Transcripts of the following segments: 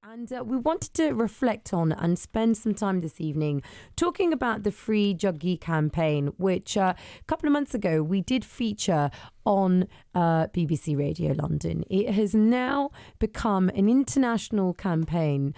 And we wanted to reflect on and spend some time this evening talking about the Free Jaggi campaign, which a couple of months ago we did feature on BBC Radio London. It has now become an international campaign,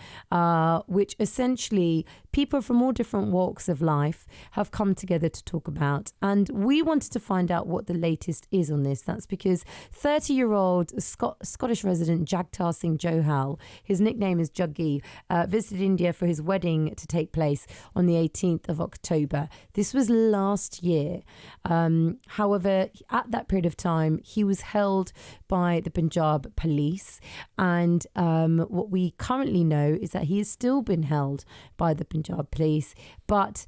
which essentially people from all different walks of life have come together to talk about. And we wanted to find out what the latest is on this. That's because 30-year-old Scottish resident Jaggi Singh Johal, his nickname is Jaggi, visited India for his wedding to take place on the 18th of October. This was last year. However, at that period of time, he was held by the Punjab police, and what we currently know is that he has still been held by the Punjab police, but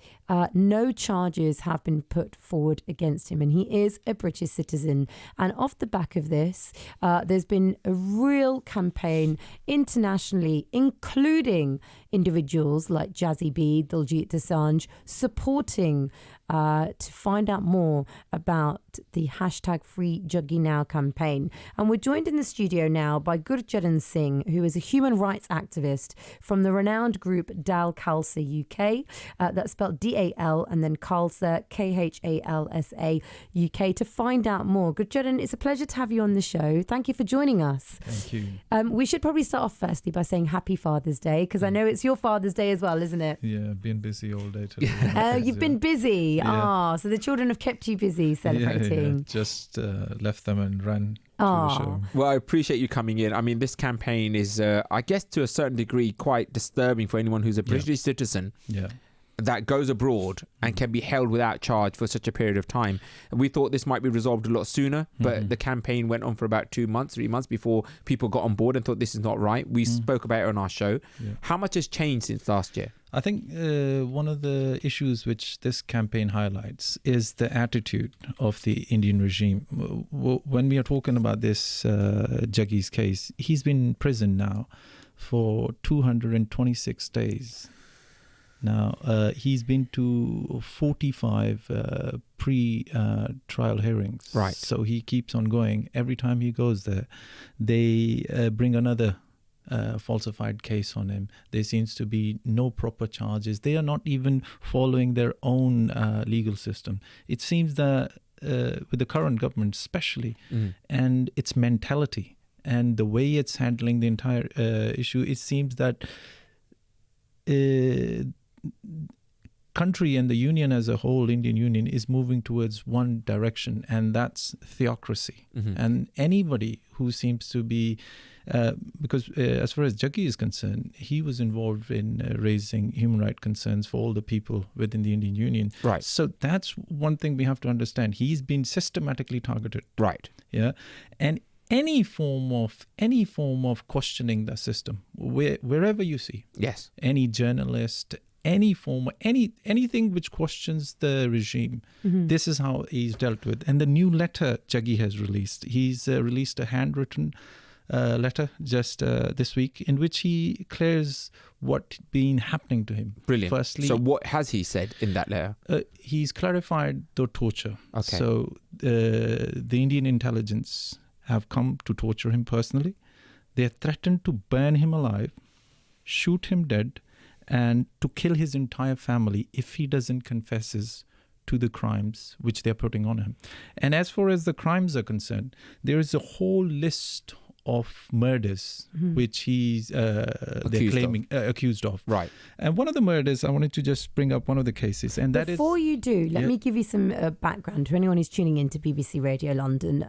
no charges have been put forward against him, and he is a British citizen. And off the back of this, there's been a real campaign internationally, including individuals like Jazzy B, Diljit Dosanjh, supporting to find out more about the hashtag Free Jaggi Now campaign. And we're joined in the studio now by Gurcharan Singh, who is a human rights activist from the renowned group Dal Khalsa UK. That's spelled DAL and then Khalsa, KHALSA UK, to find out more. Gurcharan, it's a pleasure to have you on the show. Thank you for joining us. Thank you. We should probably start off firstly by saying Happy Father's Day, because I know it's your Father's Day as well, isn't it? Yeah, been busy all day today. You've been busy. Yeah. So the children have kept you busy celebrating. Yeah. Just left them and ran to the show. Well, I appreciate you coming in. I mean, this campaign is, I guess, to a certain degree, quite disturbing for anyone who's a British citizen. Yeah. That goes abroad and can be held without charge for such a period of time. We thought this might be resolved a lot sooner, but the campaign went on for about 2 months, 3 months before people got on board and thought this is not right. We spoke about it on our show. Yeah. How much has changed since last year? I think one of the issues which this campaign highlights is the attitude of the Indian regime. When we are talking about this Jaggi's case, he's been in prison now for 226 days. Now, he's been to 45 pre-trial hearings. Right. So he keeps on going. Every time he goes there, they bring another falsified case on him. There seems to be no proper charges. They are not even following their own legal system. It seems that with the current government especially, and its mentality and the way it's handling the entire issue, it seems that country and the union as a whole, Indian Union, is moving towards one direction, and that's theocracy. And anybody who seems to be, because as far as Jaggi is concerned, he was involved in raising human rights concerns for all the people within the Indian Union. Right. So that's one thing we have to understand. He's been systematically targeted. Right. Yeah. And any form of questioning the system, wherever you see, yes, any journalist, any form, anything which questions the regime, this is how he's dealt with. And the new letter Jaggi has released, he's released a handwritten letter just this week, in which he clears what's been happening to him. Brilliant. Firstly, so what has he said in that letter? He's clarified the torture. Okay. So the Indian intelligence have come to torture him personally. They have threatened to burn him alive, shoot him dead, and to kill his entire family if he doesn't confess to the crimes which they're putting on him. And as far as the crimes are concerned, there is a whole list of murders which he's accused of. Right. And one of the murders, I wanted to just bring up one of the cases, and that Before you do, let me give you some background to anyone who's tuning into BBC Radio London.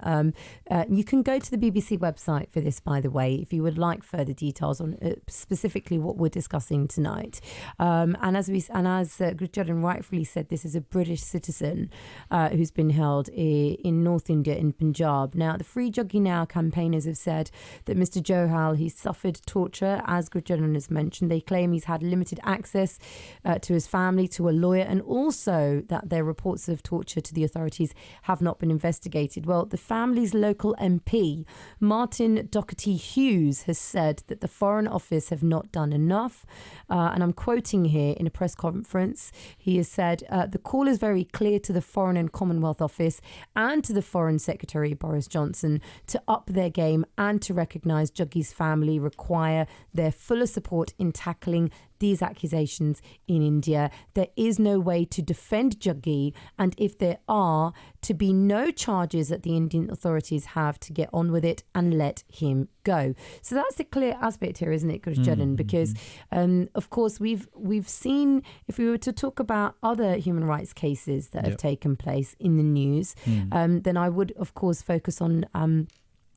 You can go to the BBC website for this, by the way, if you would like further details on specifically what we're discussing tonight. And as Gurcharan rightfully said, this is a British citizen who's been held in North India, in Punjab. Now, the Free Jaggi Now campaigners have said that Mr. Johal, he suffered torture, as Gurcharan has mentioned. They claim he's had limited access to his family, to a lawyer, and also that their reports of torture to the authorities have not been investigated. Well, the family's local MP, Martin Doherty Hughes, has said that the Foreign Office have not done enough. And I'm quoting here in a press conference. He has said, the call is very clear to the Foreign and Commonwealth Office and to the Foreign Secretary, Boris Johnson, to up their game and and to recognise Jaggi's family require their fuller support in tackling these accusations in India. There is no way to defend Jaggi, and if there are, to be no charges that the Indian authorities have to get on with it and let him go. So that's the clear aspect here, isn't it, Gurcharan? Because, of course, we've seen, if we were to talk about other human rights cases that have taken place in the news, then I would, of course, focus on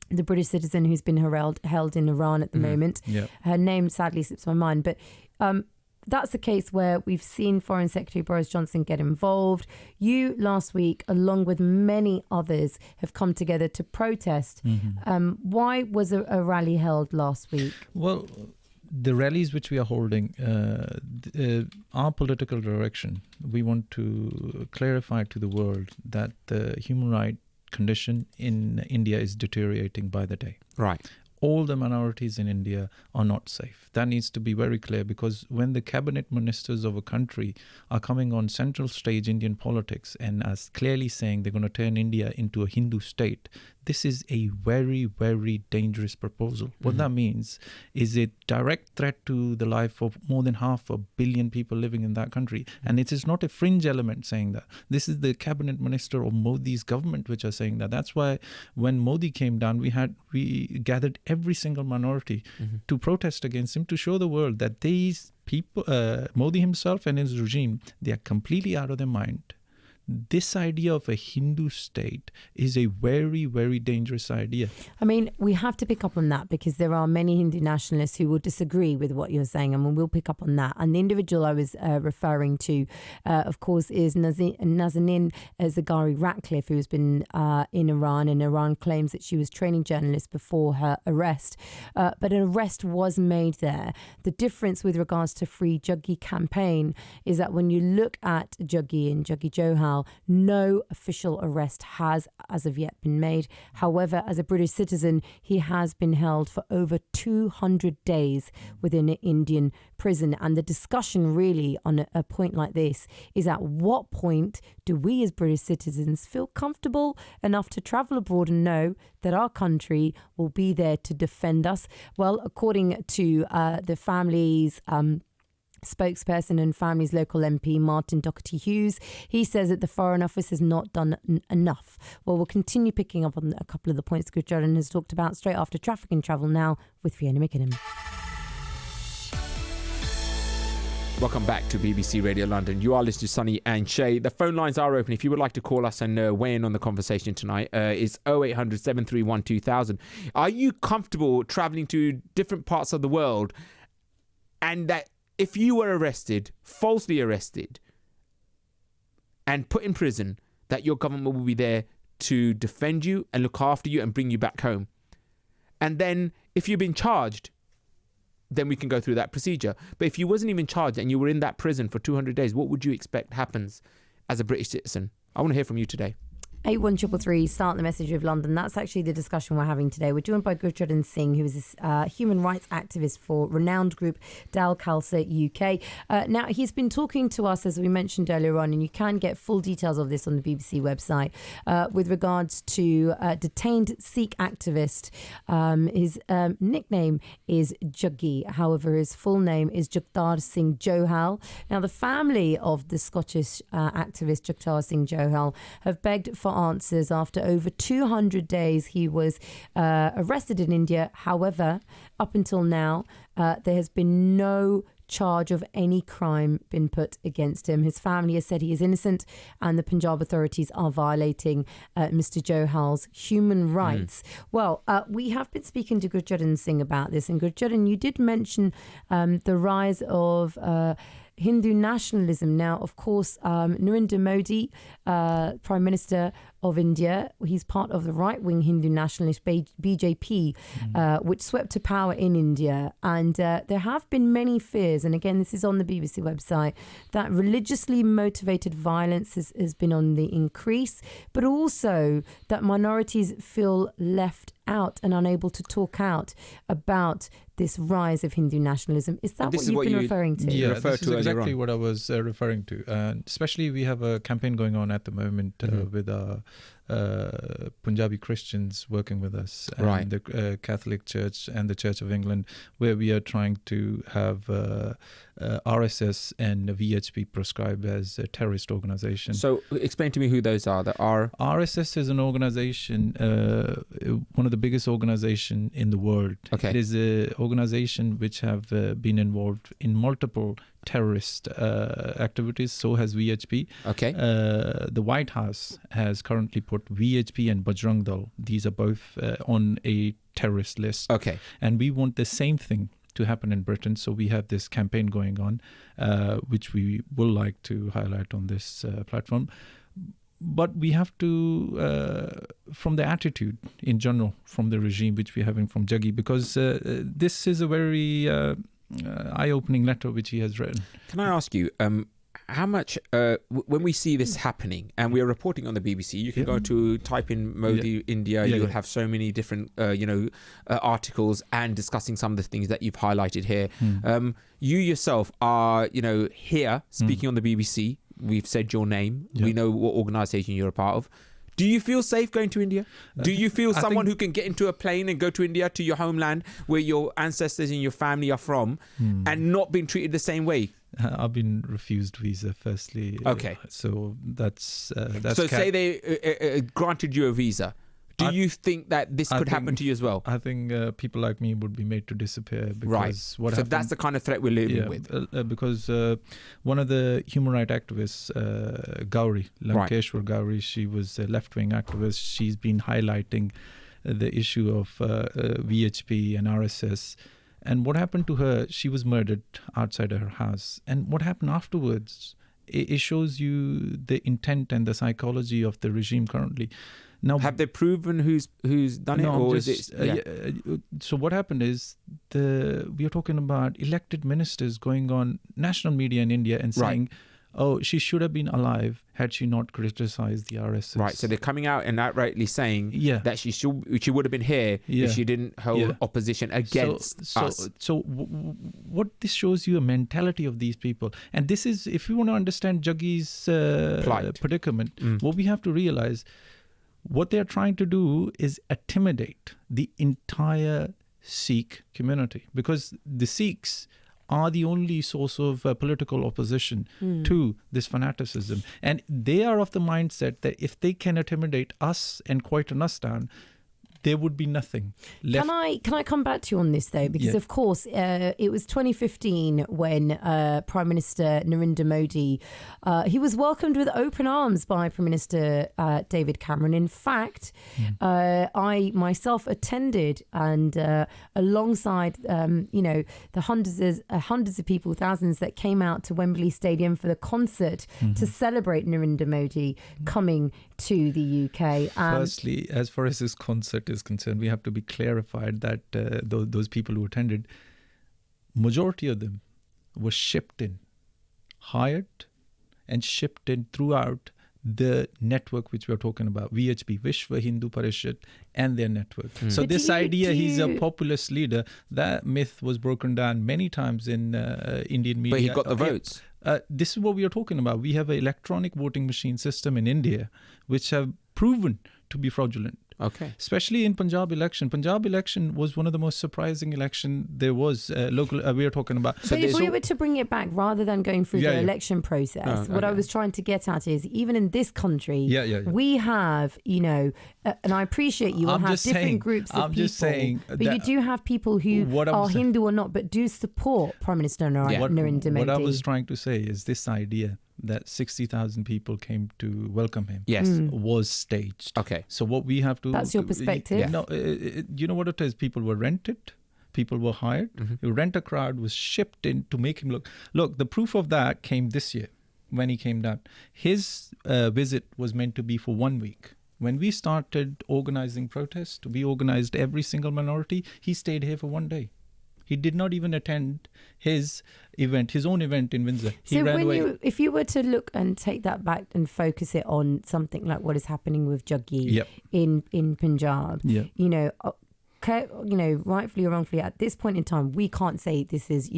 the British citizen who's been held in Iran at the moment. Her name sadly slips my mind, but that's the case where we've seen Foreign Secretary Boris Johnson get involved. You last week, along with many others, have come together to protest. Why was a rally held last week? Well, the rallies which we are holding, our political direction, we want to clarify to the world that the human rights condition in India is deteriorating by the day. Right. All the minorities in India are not safe. That needs to be very clear, because when the cabinet ministers of a country are coming on central stage Indian politics and as clearly saying they're going to turn India into a Hindu state, this is a very, very dangerous proposal. What that means is a direct threat to the life of more than 500 million people living in that country. And it is not a fringe element saying that. This is the cabinet minister of Modi's government which are saying that. That's why when Modi came down, we gathered every single minority to protest against him, to show the world that these people, Modi himself and his regime, they are completely out of their mind. This idea of a Hindu state is a very, very dangerous idea. I mean, we have to pick up on that, because there are many Hindu nationalists who will disagree with what you're saying, and we'll pick up on that. And the individual I was referring to, of course, is Nazanin Zaghari Ratcliffe, who has been in Iran, and Iran claims that she was training journalists before her arrest. But an arrest was made there. The difference with regards to Free Jaggi campaign is that when you look at Jaggi and Jaggi Johal, no official arrest has as of yet been made. However, as a British citizen, he has been held for over 200 days within an Indian prison. And the discussion really on a point like this is, at what point do we as British citizens feel comfortable enough to travel abroad and know that our country will be there to defend us? Well, according to the family's spokesperson and family's local MP, Martin Doherty-Hughes, he says that the Foreign Office has not done enough. Well, we'll continue picking up on a couple of the points Gurcharan has talked about straight after Traffic and Travel now with Fiona McKinnon. Welcome back to BBC Radio London. You are listening to Sunny and Shay. The phone lines are open. If you would like to call us and weigh in on the conversation tonight, it's 0800 731 2000. Are you comfortable travelling to different parts of the world, and that if you were arrested, falsely arrested, and put in prison, that your government will be there to defend you and look after you and bring you back home? And then if you've been charged, then we can go through that procedure. But if you wasn't even charged and you were in that prison for 200 days, what would you expect happens as a British citizen? I want to hear from you today. 81333, start the message with London. That's actually the discussion we're having today. We're joined by Gurcharan Singh, who is a human rights activist for renowned group Dal Khalsa UK. Now, he's been talking to us, as we mentioned earlier on, and you can get full details of this on the BBC website, with regards to detained Sikh activist. His nickname is Jaggi. However, his full name is Gurcharan Singh Johal. Now, the family of the Scottish activist Gurcharan Singh Johal have begged for answers after over 200 days he was arrested in India. However, up until now, there has been no charge of any crime been put against him. His family has said he is innocent, and the Punjab authorities are violating Mr. Johal's human rights. Well, we have been speaking to Gurcharan Singh about this, and Gurcharan, you did mention the rise of Hindu nationalism. Now, of course, Narendra Modi, Prime Minister of India, he's part of the right-wing Hindu nationalist BJP, which swept to power in India. And there have been many fears, and again, this is on the BBC website, that religiously motivated violence has been on the increase, but also that minorities feel left out and unable to talk out about this rise of Hindu nationalism. Is that what you've been referring to? Yeah, this is exactly what I was referring to. Especially we have a campaign going on at the moment with our Punjabi Christians working with us, and Right. the Catholic Church and the Church of England, where we are trying to have RSS and VHP prescribed as a terrorist organization. So explain to me who those are. That are RSS is an organization, one of the biggest organization in the world. Okay. It is an organization which have been involved in multiple terrorist activities. So has VHP. okay. The White House has currently put VHP and Bajrang Dal. These are both on a terrorist list. Okay. And we want the same thing to happen in Britain. So we have this campaign going on, which we will like to highlight on this platform. But we have to, from the attitude in general, from the regime which we're having from Jaggi, because this is a very eye-opening letter which he has written. Can I ask you, how much, when we see this happening, and we are reporting on the BBC, you can go to type in Modi India, you'll have so many different, articles and discussing some of the things that you've highlighted here. You yourself are, here speaking on the BBC. We've said your name. We know what organisation you're a part of. Do you feel safe going to India? Do you feel someone who can get into a plane and go to India, to your homeland, where your ancestors and your family are from, and not being treated the same way? I've been refused visa, firstly. Okay. So that's so say they granted you a visa. Do you think that this could happen to you as well? I think people like me would be made to disappear. Because right. So that's the kind of threat we're living with. Because one of the human rights activists, Gauri, Lankeshwar Gauri, she was a left-wing activist. She's been highlighting the issue of VHP and RSS. And what happened to her, she was murdered outside her house. And what happened afterwards, it shows you the intent and the psychology of the regime currently. Now, have they proven who's done it, or is it? So what happened is we are talking about elected ministers going on national media in India and saying, "Oh, she should have been alive had she not criticized the RSS." Right. So they're coming out and outrightly saying that she would have been here if she didn't hold opposition against us. So what this shows you a mentality of these people, and this is, if you want to understand Jaggi's predicament, what we have to realize. What they're trying to do is intimidate the entire Sikh community, because the Sikhs are the only source of political opposition to this fanaticism. And they are of the mindset that if they can intimidate us and quieten us down, there would be nothing left. Can I come back to you on this though? Because of course, it was 2015 when Prime Minister Narendra Modi, he was welcomed with open arms by Prime Minister David Cameron. In fact, I myself attended, and alongside the hundreds of people, thousands that came out to Wembley Stadium for the concert to celebrate Narendra Modi coming to the UK. Firstly, as far as this concert is concerned, we have to be clarified that those people who attended, majority of them were shipped in, hired and shipped in throughout the network which we're talking about, VHP, Vishwa Hindu Parishad, and their network. So this idea he's a populist leader, that myth was broken down many times in Indian media. But he got the votes. This is what we are talking about. We have an electronic voting machine system in India which have proven to be fraudulent. Okay. Especially in Punjab election. Punjab election was one of the most surprising election there was. We are talking about. But if we were to bring it back, rather than going through the election process, what I was trying to get at is, even in this country, we have, and I appreciate you will have different groups of people, but you do have people who are Hindu or not, but do support Prime Minister Narendra Modi. What I was trying to say is this idea that 60,000 people came to welcome him was staged. Okay. So what we have to... That's your perspective. No, you know what it is? People were rented. People were hired. The rent a crowd was shipped in to make him look... Look, the proof of that came this year when he came down. His visit was meant to be for 1 week. When we started organizing protests, we organized every single minority. He stayed here for 1 day. He did not even attend his own event in Windsor. He ran away. If you were to look and take that back and focus it on something like what is happening with Jaggi in Punjab, rightfully or wrongfully, at this point in time, we can't say this is,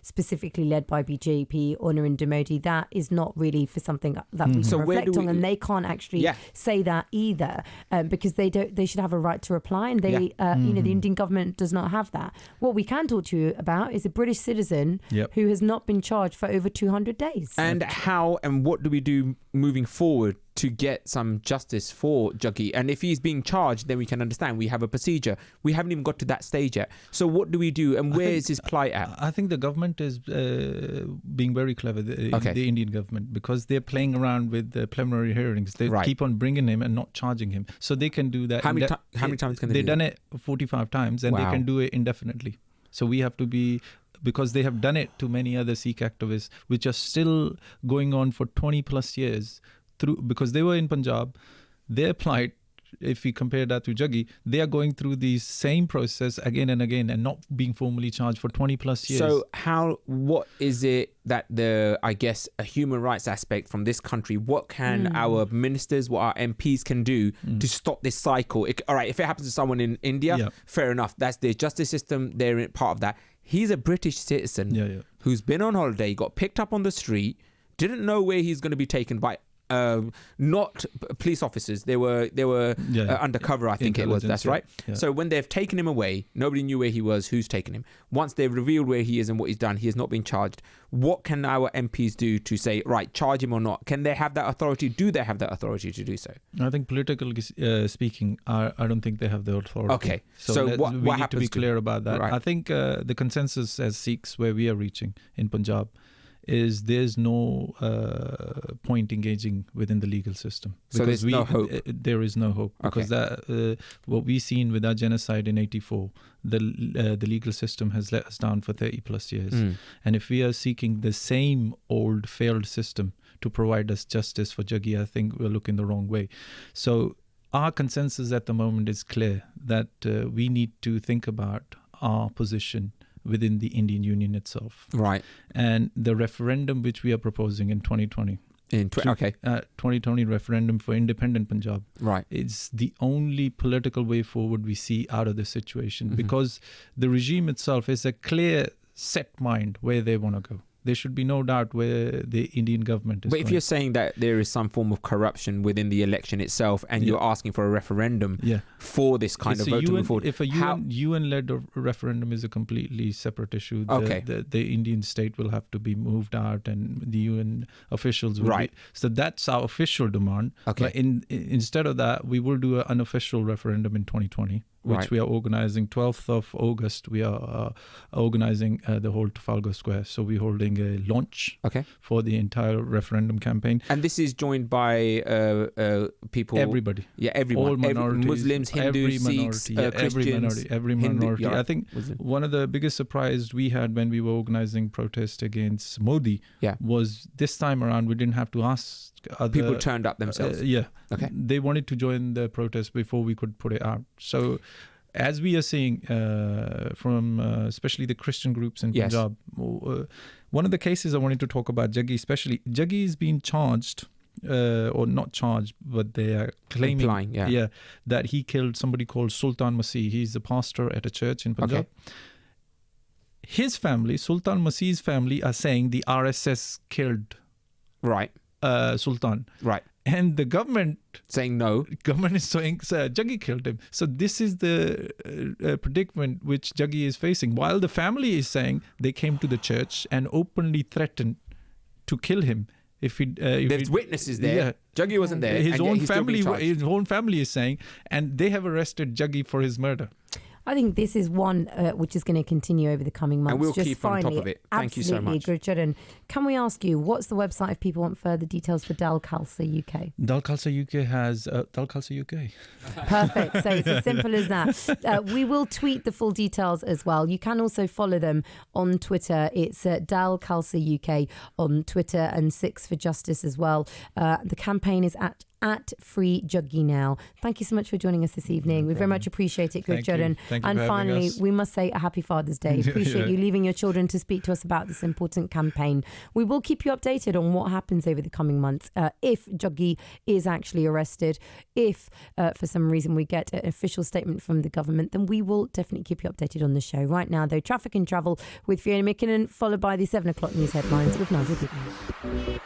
specifically led by BJP or Narendra Modi. That is not really for something that we can reflect on, and they can't actually say that either, because they should have a right to reply, and the Indian government does not have that. What we can talk to you about is a British citizen who has not been charged for over 200 days. And how and what do we do moving forward to get some justice for Jaggi? And if he's being charged, then we can understand. We have a procedure. We haven't even got to that stage yet. So what do we do, and where is his plight at? I think the government is being very clever, the Indian government, because they're playing around with the preliminary hearings. They keep on bringing him and not charging him. So they can do that. How many times can they do that? They've done it 45 times, and they can do it indefinitely. So we have to be... because they have done it to many other Sikh activists, which are still going on for 20 plus years, because they were in Punjab. Their plight, if we compare that to Jaggi, they are going through the same process again and again and not being formally charged for 20 plus years. So what is it that a human rights aspect from this country, what can our ministers, what our MPs can do to stop this cycle? All right, if it happens to someone in India, fair enough. That's their justice system. They're part of that. He's a British citizen who's been on holiday, got picked up on the street, didn't know where he's going to be taken by not police officers. They were undercover, I think it was. That's right. Yeah. So when they've taken him away, nobody knew where he was, who's taken him. Once they've revealed where he is and what he's done, he has not been charged. What can our MPs do to say, right, charge him or not? Can they have that authority? Do they have that authority to do so? I think politically speaking, I don't think they have the authority. Okay. So we need to be clear about that. Right. I think the consensus as Sikhs where we are reaching in Punjab is there's no point engaging within the legal system. So there's no hope? There is no hope. Because what we've seen with our genocide in 84, the legal system has let us down for 30 plus years. And if we are seeking the same old failed system to provide us justice for Jaggi, I think we're looking the wrong way. So our consensus at the moment is clear that we need to think about our position within the Indian Union itself. Right. And the referendum which we are proposing in 2020. 2020 referendum for independent Punjab. Right. It's the only political way forward we see out of this situation, because the regime itself is a clear set mind where they want to go. There should be no doubt where the Indian government is But if you're saying that there is some form of corruption within the election itself, and you're asking for a referendum for this kind of vote to move forward. If a UN-led referendum is a completely separate issue, the Indian state will have to be moved out, and the UN officials will be. So that's our official demand. Okay. But instead of that, we will do an unofficial referendum in 2020. Which we are organising 12th of August. We are organising the whole Trafalgar Square. So we're holding a launch for the entire referendum campaign. And this is joined by people... Everybody. Yeah, everyone. All minorities. Muslims, Hindus, Sikhs, Christians. Every minority. I think one of the biggest surprise we had when we were organising protest against Modi was this time around we didn't have to ask people turned up themselves. They wanted to join the protest before we could put it out. So as we are seeing from especially the Christian groups in Punjab, one of the cases I wanted to talk about, Jaggi especially, Jaggi is being charged or not charged, but they are claiming that he killed somebody called Sultan Masih. He's a pastor at a church in Punjab. His family, Sultan Masih's family, are saying the RSS killed Sultan. Right. And the government saying no. Government is saying Jaggi killed him. So this is the predicament which Jaggi is facing. While the family is saying they came to the church and openly threatened to kill him. There's witnesses there. Yeah. Jaggi wasn't there. His own family is saying, and they have arrested Jaggi for his murder. I think this is one which is going to continue over the coming months. And we'll keep on top of it. Thank you so much. Gurcharan, can we ask you, what's the website if people want further details for Dal Khalsa UK? Dal Khalsa UK has Dal Khalsa UK. Perfect. So it's as simple as that. We will tweet the full details as well. You can also follow them on Twitter. It's Dal Khalsa UK on Twitter, and Sikhs for Justice as well. The campaign is at at Free Jaggi now. Thank you so much for joining us this evening. We very much appreciate it, Gurcharan. Thank you And for finally, having us. we must say a happy Father's Day. Appreciate you leaving your children to speak to us about this important campaign. We will keep you updated on what happens over the coming months. If Jaggi is actually arrested, if for some reason we get an official statement from the government, then we will definitely keep you updated on the show. Right now, though, traffic and travel with Fiona McKinnon, followed by the 7 o'clock news headlines with Nigel Goodman.